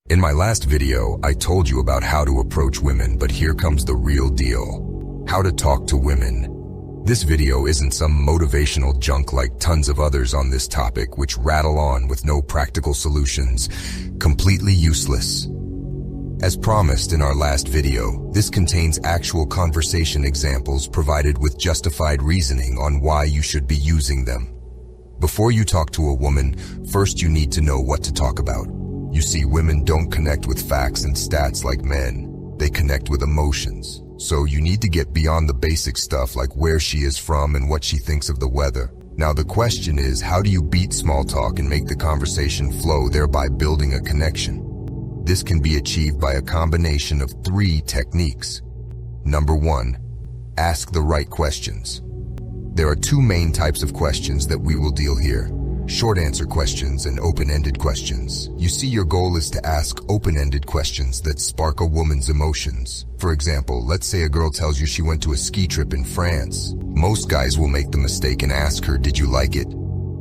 In my last video, I told you about how to approach women, but here comes the real deal. How to talk to women. This video isn't some motivational junk like tons of others on this topic which rattle on with no practical solutions. Completely useless. As promised in our last video, this contains actual conversation examples provided with justified reasoning on why you should be using them. Before you talk to a woman, first you need to know what to talk about. You see, women don't connect with facts and stats like men. They connect with emotions. So you need to get beyond the basic stuff like where she is from and what she thinks of the weather. Now the question is, how do you beat small talk and make the conversation flow, thereby building a connection? This can be achieved by a combination of 3 techniques. Number 1, ask the right questions. There are 2 main types of questions that we will deal here. Short answer questions and open-ended questions. You see, your goal is to ask open-ended questions that spark a woman's emotions. For example, let's say a girl tells you she went to a ski trip in France. Most guys will make the mistake and ask her, "Did you like it?"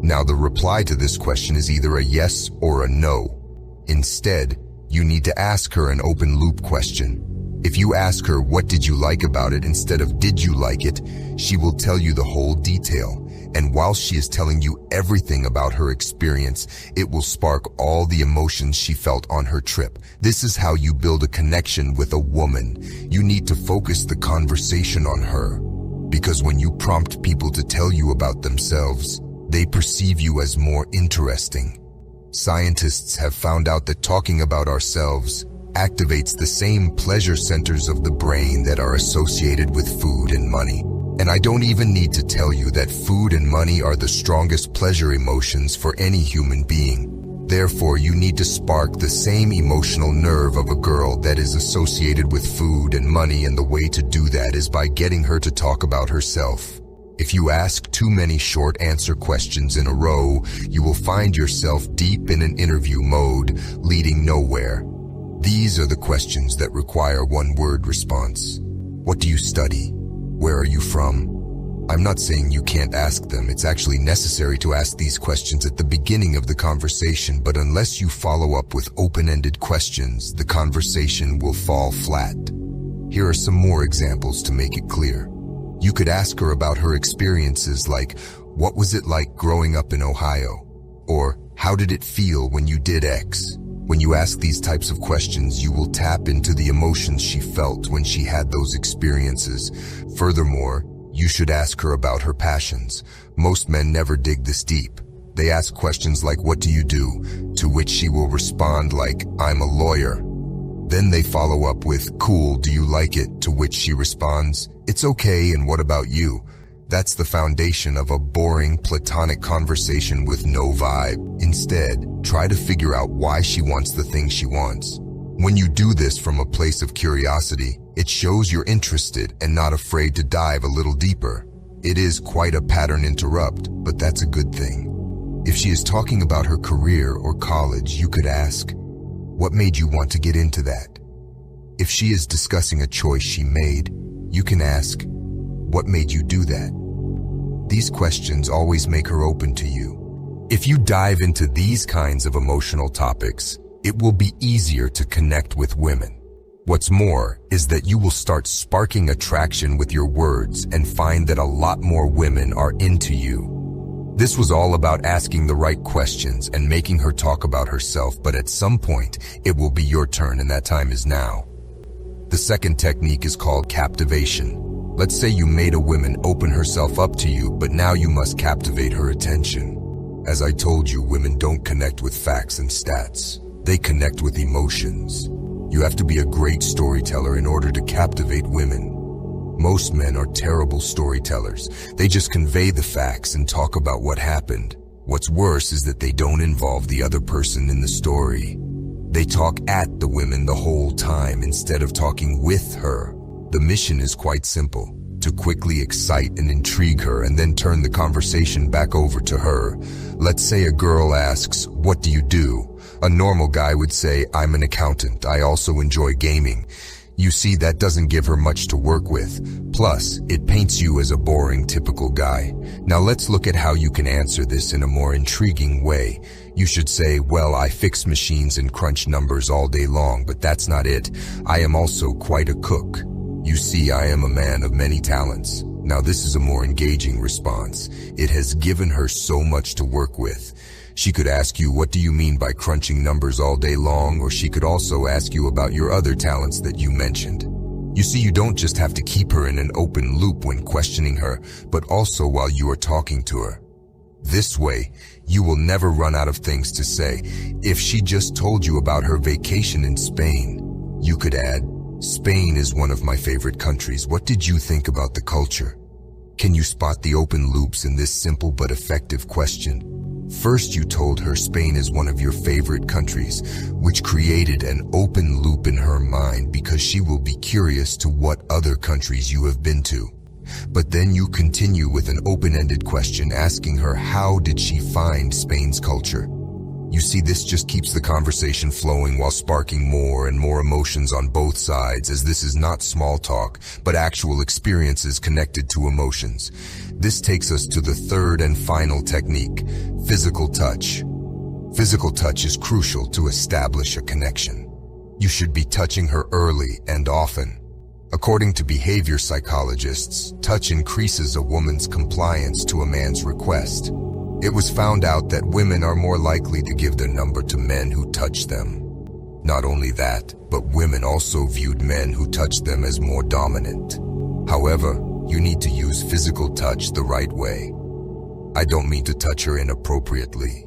Now the reply to this question is either a yes or a no. Instead, you need to ask her an open-loop question. If you ask her, "What did you like about it?" instead of "Did you like it?" she will tell you the whole detail. And while she is telling you everything about her experience, it will spark all the emotions she felt on her trip. This is how you build a connection with a woman. You need to focus the conversation on her. Because when you prompt people to tell you about themselves, they perceive you as more interesting. Scientists have found out that talking about ourselves activates the same pleasure centers of the brain that are associated with food and money. And I don't even need to tell you that food and money are the strongest pleasure emotions for any human being. Therefore, you need to spark the same emotional nerve of a girl that is associated with food and money, and the way to do that is by getting her to talk about herself. If you ask too many short answer questions in a row, you will find yourself deep in an interview mode, leading nowhere. These are the questions that require one-word response. What do you study? Where are you from? I'm not saying you can't ask them. It's actually necessary to ask these questions at the beginning of the conversation, but unless you follow up with open-ended questions, the conversation will fall flat. Here are some more examples to make it clear. You could ask her about her experiences like, "What was it like growing up in Ohio?" Or, "How did it feel when you did X?" When you ask these types of questions, you will tap into the emotions she felt when she had those experiences. Furthermore, you should ask her about her passions. Most men never dig this deep. They ask questions like, "What do you do?" to which she will respond like, "I'm a lawyer." Then they follow up with, "Cool, do you like it?" to which she responds, "It's okay, and what about you?" That's the foundation of a boring, platonic conversation with no vibe. Instead, try to figure out why she wants the thing she wants. When you do this from a place of curiosity, it shows you're interested and not afraid to dive a little deeper. It is quite a pattern interrupt, but that's a good thing. If she is talking about her career or college, you could ask, "What made you want to get into that?" If she is discussing a choice she made, you can ask, "What made you do that?" These questions always make her open to you. If you dive into these kinds of emotional topics, it will be easier to connect with women. What's more is that you will start sparking attraction with your words and find that a lot more women are into you. This was all about asking the right questions and making her talk about herself, but at some point, it will be your turn, and that time is now. The second technique is called captivation. Let's say you made a woman open herself up to you, but now you must captivate her attention. As I told you, women don't connect with facts and stats. They connect with emotions. You have to be a great storyteller in order to captivate women. Most men are terrible storytellers. They just convey the facts and talk about what happened. What's worse is that they don't involve the other person in the story. They talk at the women the whole time instead of talking with her. The mission is quite simple: to quickly excite and intrigue her and then turn the conversation back over to her. Let's say a girl asks, "What do you do?" A normal guy would say, "I'm an accountant. I also enjoy gaming." You see, that doesn't give her much to work with. Plus, it paints you as a boring, typical guy. Now let's look at how you can answer this in a more intriguing way. You should say, well, I fix machines and crunch numbers all day long, but that's not it. I am also quite a cook. You see, I am a man of many talents. Now this is a more engaging response. It has given her so much to work with. She could ask you, what do you mean by crunching numbers all day long? Or she could also ask you about your other talents that you mentioned. You see, you don't just have to keep her in an open loop when questioning her, but also while you are talking to her. This way, you will never run out of things to say. If she just told you about her vacation in Spain, you could add, Spain is one of my favorite countries. What did you think about the culture? Can you spot the open loops in this simple but effective question? First, you told her Spain is one of your favorite countries, which created an open loop in her mind because she will be curious to what other countries you have been to. But then you continue with an open-ended question asking her how did she find Spain's culture. You see, this just keeps the conversation flowing while sparking more and more emotions on both sides, as this is not small talk, but actual experiences connected to emotions. This takes us to the third and final technique, physical touch. Physical touch is crucial to establish a connection. You should be touching her early and often. According to behavior psychologists, touch increases a woman's compliance to a man's request. It was found out that women are more likely to give their number to men who touch them. Not only that, but women also viewed men who touched them as more dominant. However, you need to use physical touch the right way. I don't mean to touch her inappropriately.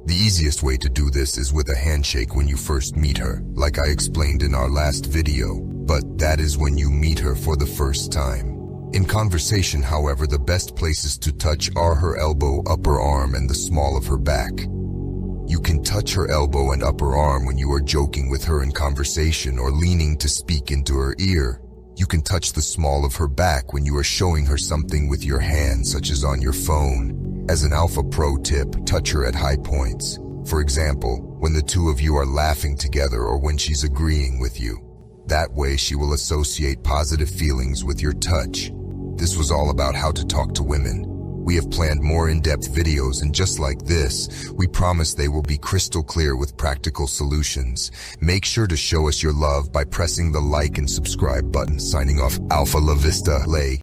The easiest way to do this is with a handshake when you first meet her, like I explained in our last video, but that is when you meet her for the first time. In conversation, however, the best places to touch are her elbow, upper arm, and the small of her back. You can touch her elbow and upper arm when you are joking with her in conversation or leaning to speak into her ear. You can touch the small of her back when you are showing her something with your hand, such as on your phone. As an alpha pro tip, touch her at high points. For example, when the two of you are laughing together or when she's agreeing with you. That way she will associate positive feelings with your touch. This was all about how to talk to women. We have planned more in-depth videos, and just like this, we promise they will be crystal clear with practical solutions. Make sure to show us your love by pressing the like and subscribe button. Signing off, Alpha La Vista, Lay.